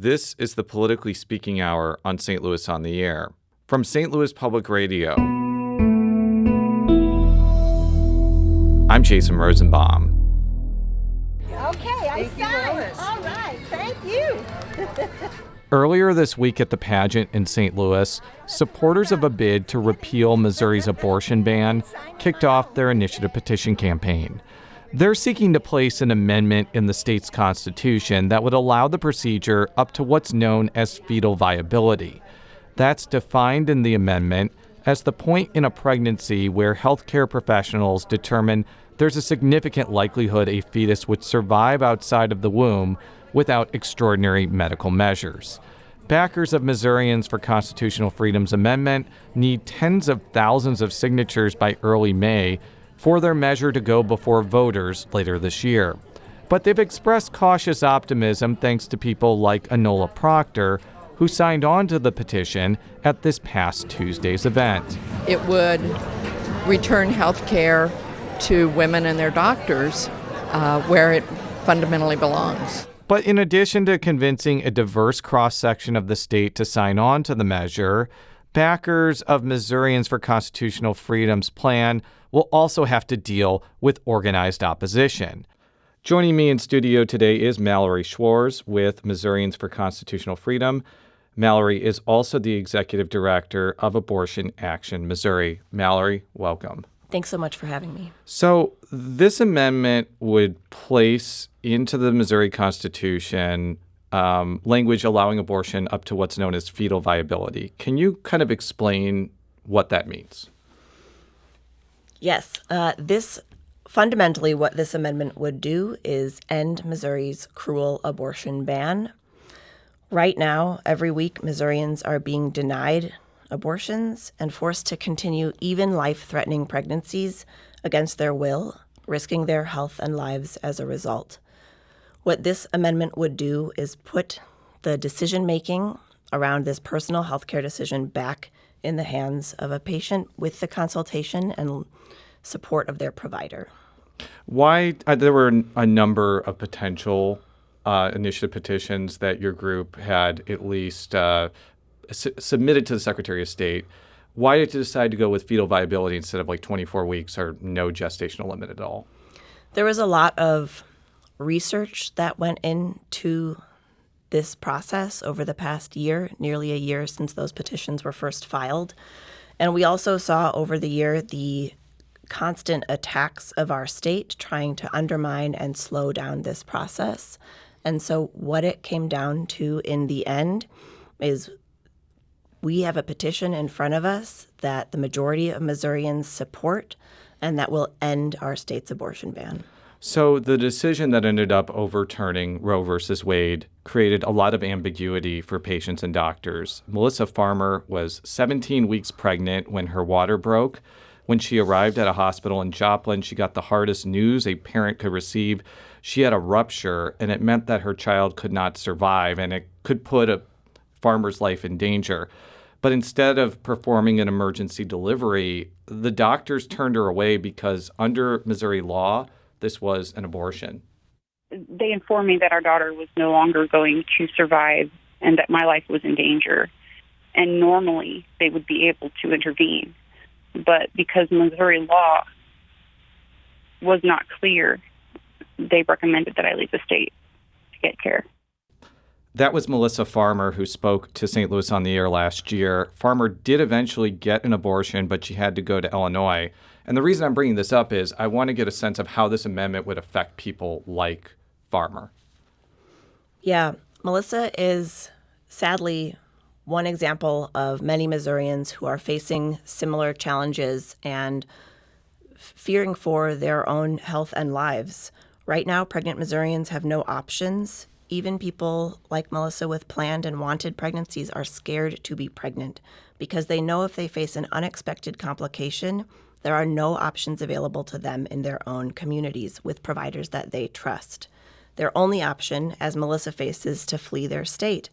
This is the Politically Speaking Hour on St. Louis on the Air. From St. Louis Public Radio, I'm Jason Rosenbaum. Okay, I signed. All right, thank you. Earlier this week at the pageant in St. Louis, supporters of a bid to repeal Missouri's abortion ban kicked off their initiative petition campaign. They're seeking to place an amendment in the state's constitution that would allow the procedure up to what's known as fetal viability. That's defined in the amendment as the point in a pregnancy where healthcare professionals determine there's a significant likelihood a fetus would survive outside of the womb without extraordinary medical measures. Backers of Missourians for Constitutional Freedom's amendment need tens of thousands of signatures by early May for their measure to go before voters later this year. But they've expressed cautious optimism thanks to people like Enola Proctor, who signed on to the petition at this past Tuesday's event. It would return health care to women and their doctors where it fundamentally belongs. But in addition to convincing a diverse cross-section of the state to sign on to the measure, backers of Missourians for Constitutional Freedom's plan will also have to deal with organized opposition. Joining me in studio today is Mallory Schwarz with Missourians for Constitutional Freedom. Mallory is also the executive director of Abortion Action Missouri. Mallory, welcome. Thanks so much for having me. So this amendment would place into the Missouri Constitution language allowing abortion up to what's known as fetal viability. Can you kind of explain what that means? Yes. Fundamentally, what this amendment would do is end Missouri's cruel abortion ban. Right now, every week, Missourians are being denied abortions and forced to continue even life-threatening pregnancies against their will, risking their health and lives as a result. What this amendment would do is put the decision-making around this personal health care decision back in the hands of a patient with the consultation and support of their provider. Why? There were a number of potential initiative petitions that your group had at least submitted to the Secretary of State. Why did you decide to go with fetal viability instead of like 24 weeks or no gestational limit at all? There was a lot of research that went into this process over the past year, nearly a year since those petitions were first filed. And we also saw over the year the constant attacks of our state trying to undermine and slow down this process. And so what it came down to in the end is we have a petition in front of us that the majority of Missourians support and that will end our state's abortion ban. So the decision that ended up overturning Roe versus Wade created a lot of ambiguity for patients and doctors. Melissa Farmer was 17 weeks pregnant when her water broke. When she arrived at a hospital in Joplin, she got the hardest news a parent could receive. She had a rupture, and it meant that her child could not survive, and it could put a farmer's life in danger. But instead of performing an emergency delivery, the doctors turned her away because under Missouri law, this was an abortion. They informed me that our daughter was no longer going to survive and that my life was in danger. And normally they would be able to intervene. But because Missouri law was not clear, they recommended that I leave the state to get care. That was Melissa Farmer, who spoke to St. Louis on the Air last year. Farmer did eventually get an abortion, but she had to go to Illinois. And the reason I'm bringing this up is I want to get a sense of how this amendment would affect people like Farmer. Yeah, Melissa is sadly one example of many Missourians who are facing similar challenges and fearing for their own health and lives. Right now, pregnant Missourians have no options. Even people like Melissa with planned and wanted pregnancies are scared to be pregnant because they know if they face an unexpected complication, there are no options available to them in their own communities with providers that they trust. Their only option, as Melissa faces, is to flee their state.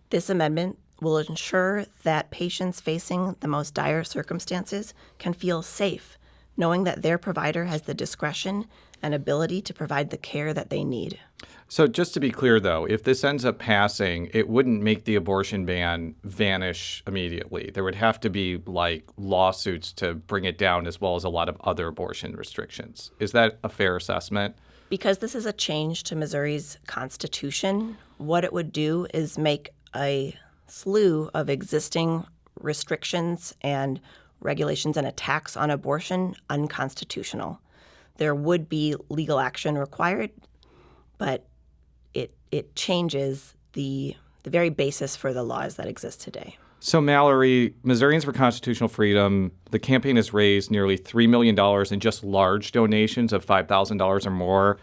This amendment will ensure that patients facing the most dire circumstances can feel safe, knowing that their provider has the discretion and ability to provide the care that they need. So just to be clear, though, if this ends up passing, it wouldn't make the abortion ban vanish immediately. There would have to be like lawsuits to bring it down, as well as a lot of other abortion restrictions. Is that a fair assessment? Because this is a change to Missouri's constitution, what it would do is make a slew of existing restrictions and regulations and attacks on abortion unconstitutional. There would be legal action required, but it changes the very basis for the laws that exist today. So, Mallory, Missourians for Constitutional Freedom, the campaign has raised nearly $3 million in just large donations of $5,000 or more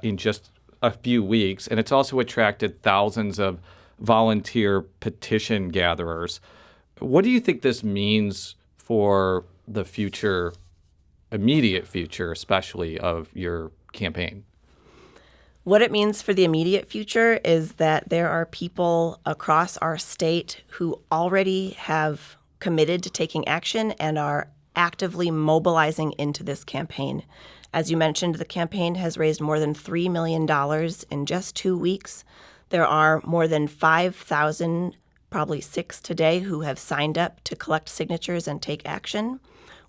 in just a few weeks. And it's also attracted thousands of volunteer petition gatherers. What do you think this means for the future, immediate future, especially of your campaign? What it means for the immediate future is that there are people across our state who already have committed to taking action and are actively mobilizing into this campaign. As you mentioned, the campaign has raised more than $3 million in just 2 weeks. There are more than 5,000, probably 6 today, who have signed up to collect signatures and take action.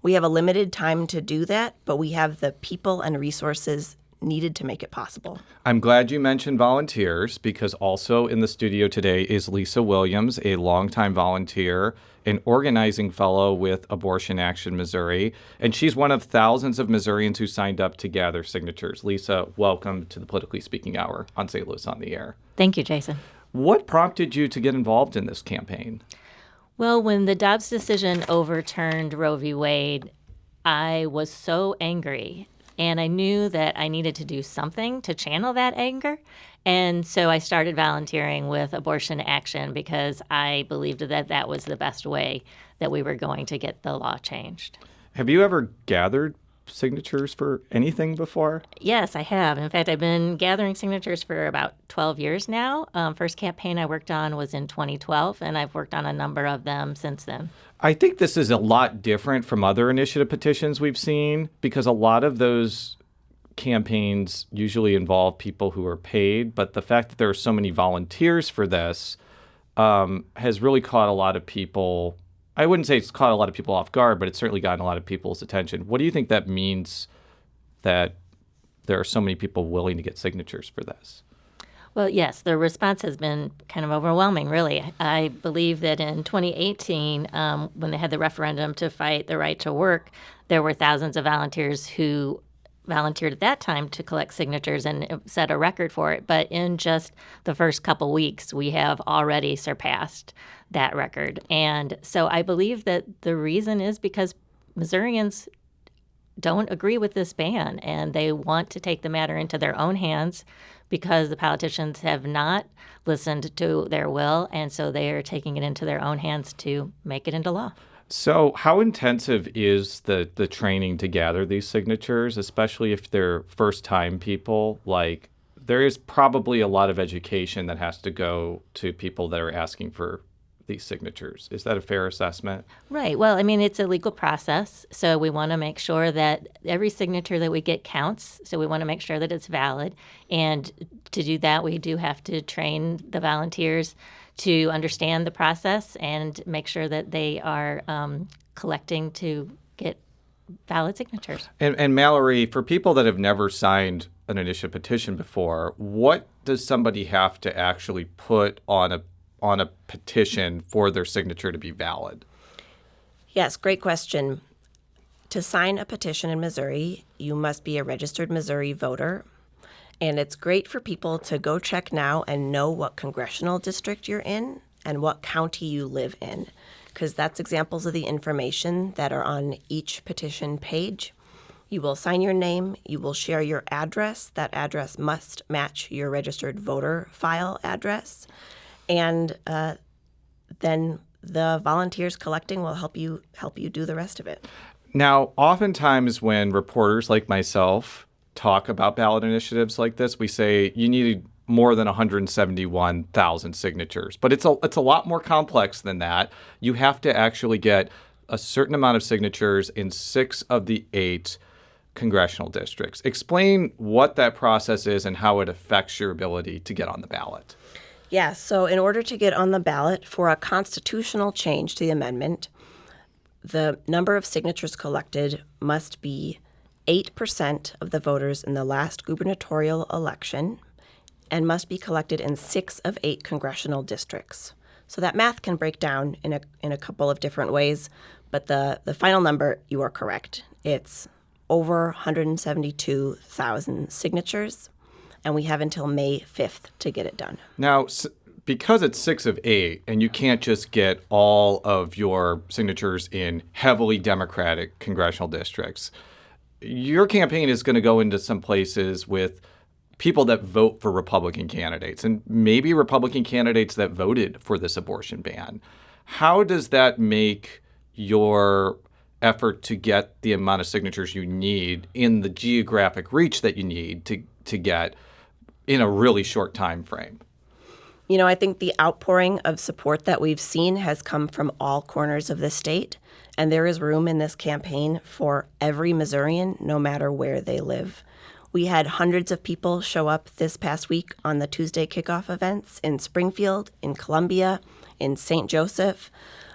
We have a limited time to do that, but we have the people and resources needed to make it possible. I'm glad you mentioned volunteers, because also in the studio today is Lisa Williams, a longtime volunteer and organizing fellow with Abortion Action Missouri. And she's one of thousands of Missourians who signed up to gather signatures. Lisa, welcome to the Politically Speaking Hour on St. Louis on the Air. Thank you, Jason. What prompted you to get involved in this campaign? Well, when the Dobbs decision overturned Roe v. Wade, I was so angry. And I knew that I needed to do something to channel that anger. And so I started volunteering with Abortion Action because I believed that that was the best way that we were going to get the law changed. Have you ever gathered signatures for anything before? Yes, I have. In fact, I've been gathering signatures for about 12 years now. First campaign I worked on was in 2012, and I've worked on a number of them since then. I think this is a lot different from other initiative petitions we've seen, because a lot of those campaigns usually involve people who are paid, but the fact that there are so many volunteers for this has really caught a lot of people. I wouldn't say it's caught a lot of people off guard, but it's certainly gotten a lot of people's attention. What do you think that means, that there are so many people willing to get signatures for this? Well, yes, the response has been kind of overwhelming, really. I believe that in 2018, when they had the referendum to fight the right to work, there were thousands of volunteers who volunteered at that time to collect signatures and set a record for it. But in just the first couple weeks, we have already surpassed that record. And so I believe that the reason is because Missourians don't agree with this ban, and they want to take the matter into their own hands because the politicians have not listened to their will, and so they are taking it into their own hands to make it into law. So how intensive is the training to gather these signatures, especially if they're first-time people? Like, there is probably a lot of education that has to go to people that are asking for these signatures. Is that a fair assessment? Right. Well, I mean, it's a legal process, so we want to make sure that every signature that we get counts. So we want to make sure that it's valid. And to do that, we do have to train the volunteers to understand the process and make sure that they are collecting to get valid signatures. And Mallory, for people that have never signed an initiative petition before, what does somebody have to actually put on a petition for their signature to be valid? Yes, great question. To sign a petition in Missouri, you must be a registered Missouri voter. And it's great for people to go check now and know what congressional district you're in and what county you live in, because that's examples of the information that are on each petition page. You will sign your name. You will share your address. That address must match your registered voter file address. And then the volunteers collecting will help you do the rest of it. Now, oftentimes when reporters like myself talk about ballot initiatives like this, we say you need more than 171,000 signatures. But it's a lot more complex than that. You have to actually get a certain amount of signatures in 6 of the 8 congressional districts. Explain what that process is and how it affects your ability to get on the ballot. Yeah, so in order to get on the ballot for a constitutional change to the amendment, the number of signatures collected must be 8% of the voters in the last gubernatorial election and must be collected in 6 of 8 congressional districts. So that math can break down in a couple of different ways, but the final number, you are correct. It's over 172,000 signatures, and we have until May 5th to get it done. Now, because it's 6 of 8, and you can't just get all of your signatures in heavily Democratic congressional districts, your campaign is going to go into some places with people that vote for Republican candidates and maybe Republican candidates that voted for this abortion ban. How does that make your effort to get the amount of signatures you need in the geographic reach that you need to get in a really short time frame? You know, I think the outpouring of support that we've seen has come from all corners of the state, and there is room in this campaign for every Missourian, no matter where they live. We had hundreds of people show up this past week on the Tuesday kickoff events in Springfield, in Columbia, in St. Joseph,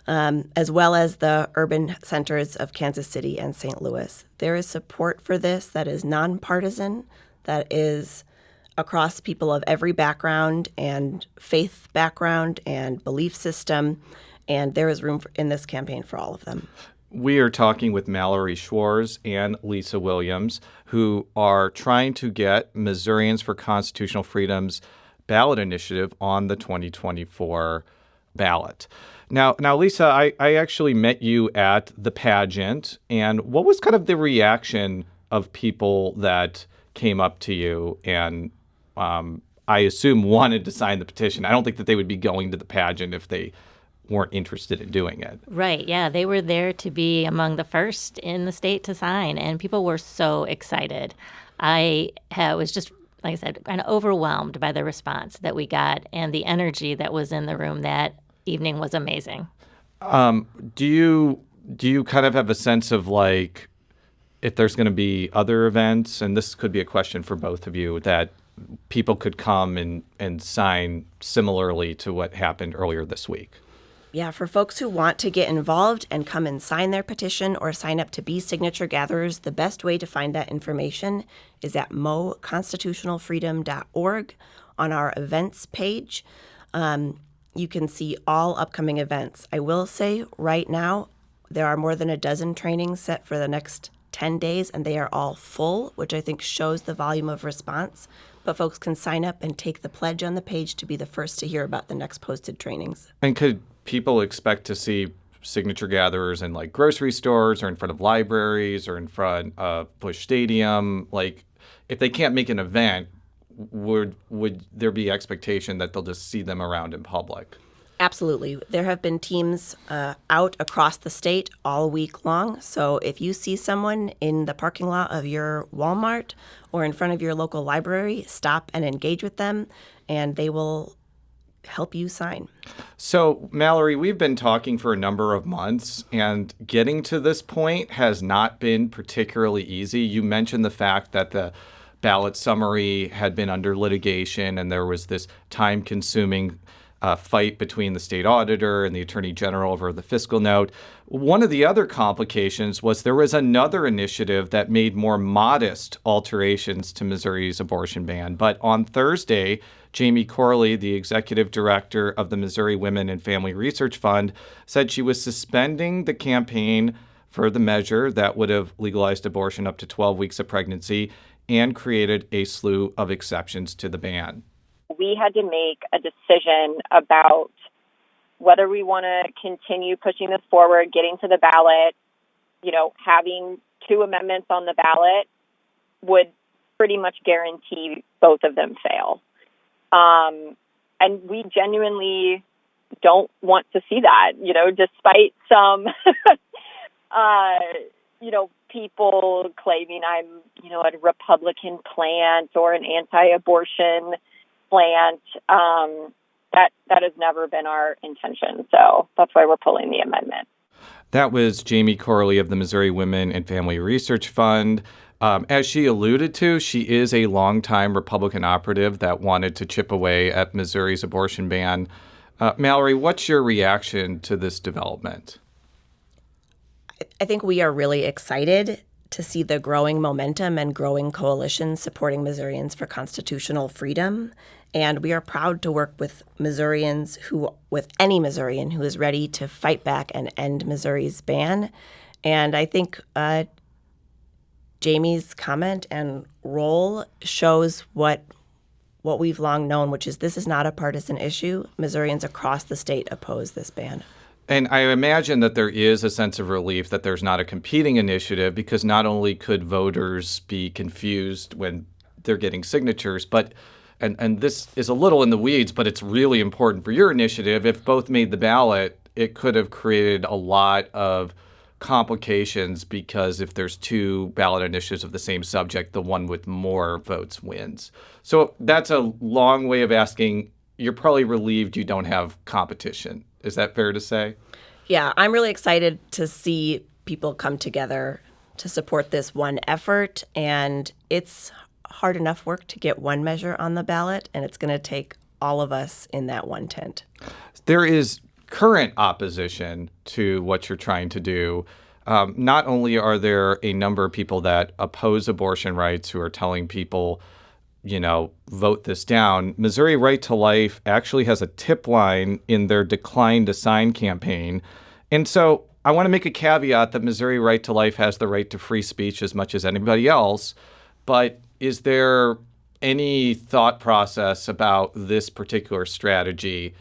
as well as the urban centers of Kansas City and St. Louis. There is support for this that is nonpartisan, that is across people of every background and faith background and belief system, and there is room in this campaign for all of them. We are talking with Mallory Schwarz and Lisa Williams, who are trying to get Missourians for Constitutional Freedom's ballot initiative on the 2024 ballot. Now, Lisa, I actually met you at the pageant, and what was kind of the reaction of people that came up to you and I assume wanted to sign the petition? I don't think that they would be going to the pageant if they weren't interested in doing it. Right. Yeah. They were there to be among the first in the state to sign, and people were so excited. I was just, like I said, kind of overwhelmed by the response that we got, and the energy that was in the room that evening was amazing. Do you kind of have a sense of like if there's going to be other events, and this could be a question for both of you, that people could come and sign similarly to what happened earlier this week? Yeah, for folks who want to get involved and come and sign their petition or sign up to be signature gatherers, the best way to find that information is at moconstitutionalfreedom.org on our events page. You can see all upcoming events. I will say right now, there are more than a dozen trainings set for the next 10 days, and they are all full, which I think shows the volume of response. But folks can sign up and take the pledge on the page to be the first to hear about the next posted trainings. And could people expect to see signature gatherers in like grocery stores or in front of libraries or in front of Busch Stadium? Like, if they can't make an event, would there be expectation that they'll just see them around in public? Absolutely. There have been teams out across the state all week long. So if you see someone in the parking lot of your Walmart or in front of your local library, stop and engage with them, and they will help you sign. So, Mallory, we've been talking for a number of months, and getting to this point has not been particularly easy. You mentioned the fact that the ballot summary had been under litigation, and there was this time-consuming fight between the state auditor and the attorney general over the fiscal note. One of the other complications was there was another initiative that made more modest alterations to Missouri's abortion ban. But on Thursday, Jamie Corley, the executive director of the Missouri Women and Family Research Fund, said she was suspending the campaign for the measure that would have legalized abortion up to 12 weeks of pregnancy and created a slew of exceptions to the ban. We had to make a decision about whether we want to continue pushing this forward, getting to the ballot. You know, having 2 amendments on the ballot would pretty much guarantee both of them fail. And we genuinely don't want to see that, you know, despite some, people claiming I'm, a Republican plant or an anti-abortion plant. That has never been our intention. So that's why we're pulling the amendment. That was Jamie Corley of the Missouri Women and Family Research Fund. As she alluded to, she is a longtime Republican operative that wanted to chip away at Missouri's abortion ban. Mallory, what's your reaction to this development? I think we are really excited to see the growing momentum and growing coalition supporting Missourians for constitutional freedom. And we are proud to work with with any Missourian who is ready to fight back and end Missouri's ban. And I think Jamie's comment and role shows what we've long known, which is this is not a partisan issue. Missourians across the state oppose this ban. And I imagine that there is a sense of relief that there's not a competing initiative, because not only could voters be confused when they're getting signatures, but and this is a little in the weeds, but it's really important for your initiative. If both made the ballot, it could have created a lot of complications, because if there's two ballot initiatives of the same subject, the one with more votes wins. So that's a long way of asking, you're probably relieved you don't have competition. Is that fair to say? Yeah, I'm really excited to see people come together to support this one effort. And it's hard enough work to get one measure on the ballot, and it's going to take all of us in that one tent. There is current opposition to what you're trying to do. Not only are there a number of people that oppose abortion rights who are telling people, vote this down. Missouri Right to Life actually has a tip line in their Decline to Sign campaign. And so I want to make a caveat that Missouri Right to Life has the right to free speech as much as anybody else. But is there any thought process about this particular strategy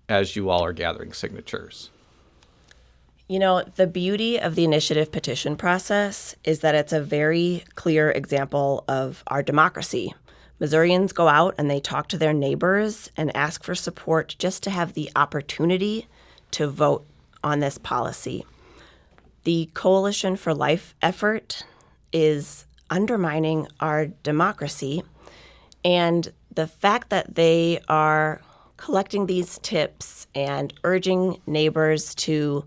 as you all are gathering signatures? The beauty of the initiative petition process is that it's a very clear example of our democracy. Missourians go out and they talk to their neighbors and ask for support just to have the opportunity to vote on this policy. The Coalition for Life effort is undermining our democracy, and the fact that they are collecting these tips and urging neighbors to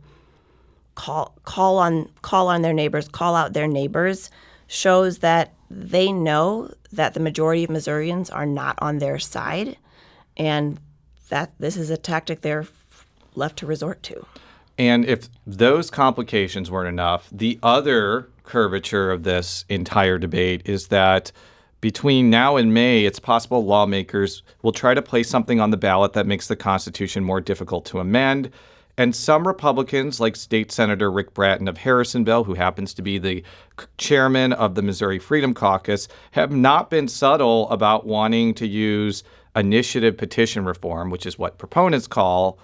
call out their neighbors shows that they know that the majority of Missourians are not on their side, and that this is a tactic they're left to resort to. And if those complications weren't enough, the other curvature of this entire debate is that between now and May, it's possible lawmakers will try to place something on the ballot that makes the Constitution more difficult to amend. And some Republicans, like State Senator Rick Bratton of Harrisonville, who happens to be the chairman of the Missouri Freedom Caucus, have not been subtle about wanting to use initiative petition reform, which is what proponents call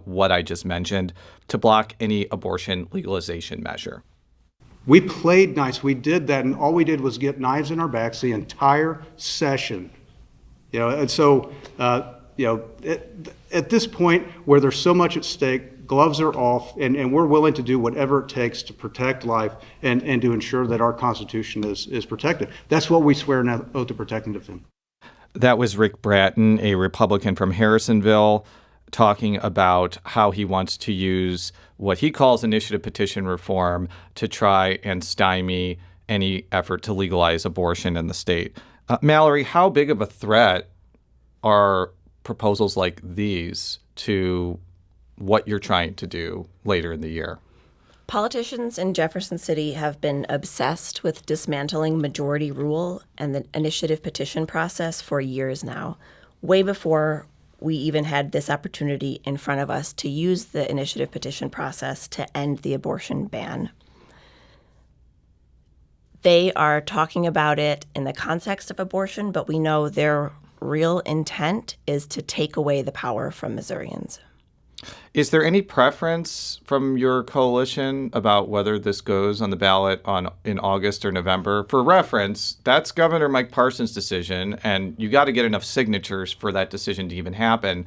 what I just mentioned, to block any abortion legalization measure. We played nice. We did that, and all we did was get knives in our backs the entire session. And so, at this point where there's so much at stake, gloves are off, and we're willing to do whatever it takes to protect life and to ensure that our Constitution is protected. That's what we swear an oath to protect and defend. That was Rick Bratton, a Republican from Harrisonville, talking about how he wants to use what he calls initiative petition reform to try and stymie any effort to legalize abortion in the state. Mallory, how big of a threat are proposals like these to what you're trying to do later in the year? Politicians in Jefferson City have been obsessed with dismantling majority rule and the initiative petition process for years now, way before we even had this opportunity in front of us to use the initiative petition process to end the abortion ban. They are talking about it in the context of abortion, but we know their real intent is to take away the power from Missourians. Is there any preference from your coalition about whether this goes on the ballot in August or November? For reference, that's Governor Mike Parson's decision, and you got to get enough signatures for that decision to even happen.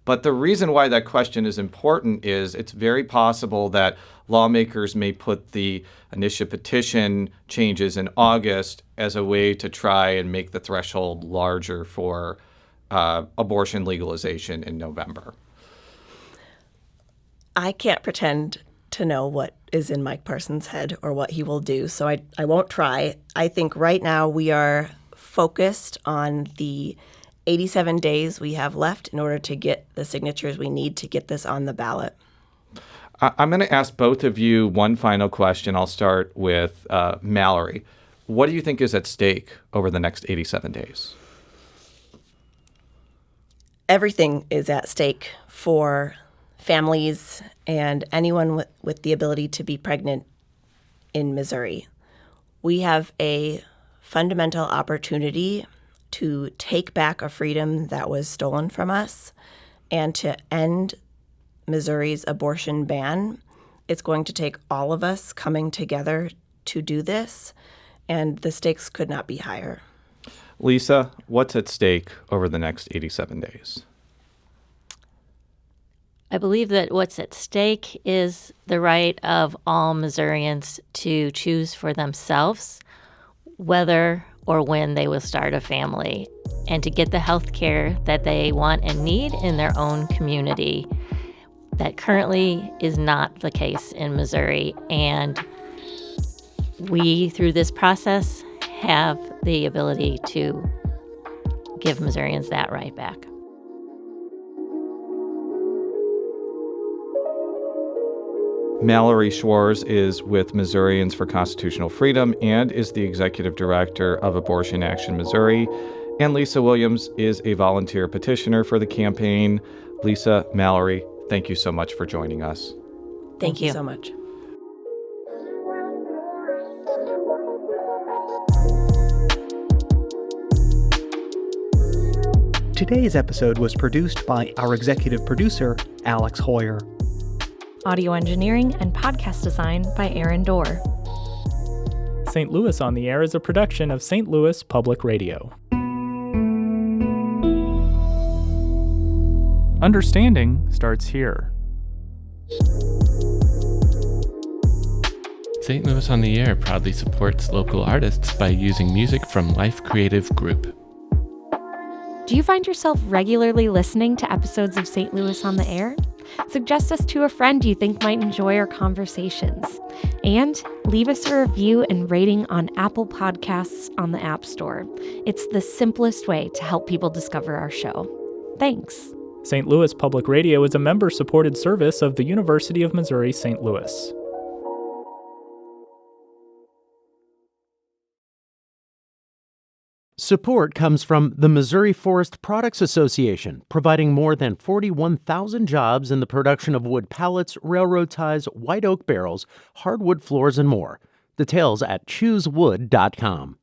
But the reason why that question is important is it's very possible that lawmakers may put the initiative petition changes in August as a way to try and make the threshold larger for abortion legalization in November. I can't pretend to know what is in Mike Parsons' head or what he will do, so I won't try. I think right now we are focused on the 87 days we have left in order to get the signatures we need to get this on the ballot. I'm going to ask both of you one final question. I'll start with Mallory. What do you think is at stake over the next 87 days? Everything is at stake for families and anyone with the ability to be pregnant in Missouri. We have a fundamental opportunity to take back a freedom that was stolen from us and to end Missouri's abortion ban. It's going to take all of us coming together to do this, and the stakes could not be higher. Lisa, what's at stake over the next 87 days? I believe that what's at stake is the right of all Missourians to choose for themselves whether or when they will start a family and to get the health care that they want and need in their own community. That currently is not the case in Missouri, and we, through this process, have the ability to give Missourians that right back. Mallory Schwarz is with Missourians for Constitutional Freedom and is the executive director of Abortion Action Missouri. And Lisa Williams is a volunteer petitioner for the campaign. Lisa, Mallory, thank you so much for joining us. Thank you so much. Today's episode was produced by our executive producer, Alex Hoyer. Audio engineering and podcast design by Aaron Dorr. St. Louis on the Air is a production of St. Louis Public Radio. Understanding starts here. St. Louis on the Air proudly supports local artists by using music from Life Creative Group. Do you find yourself regularly listening to episodes of St. Louis on the Air? Suggest us to a friend you think might enjoy our conversations. And leave us a review and rating on Apple Podcasts on the App Store. It's the simplest way to help people discover our show. Thanks. St. Louis Public Radio is a member-supported service of the University of Missouri St. Louis. Support comes from the Missouri Forest Products Association, providing more than 41,000 jobs in the production of wood pallets, railroad ties, white oak barrels, hardwood floors, and more. Details at choosewood.com.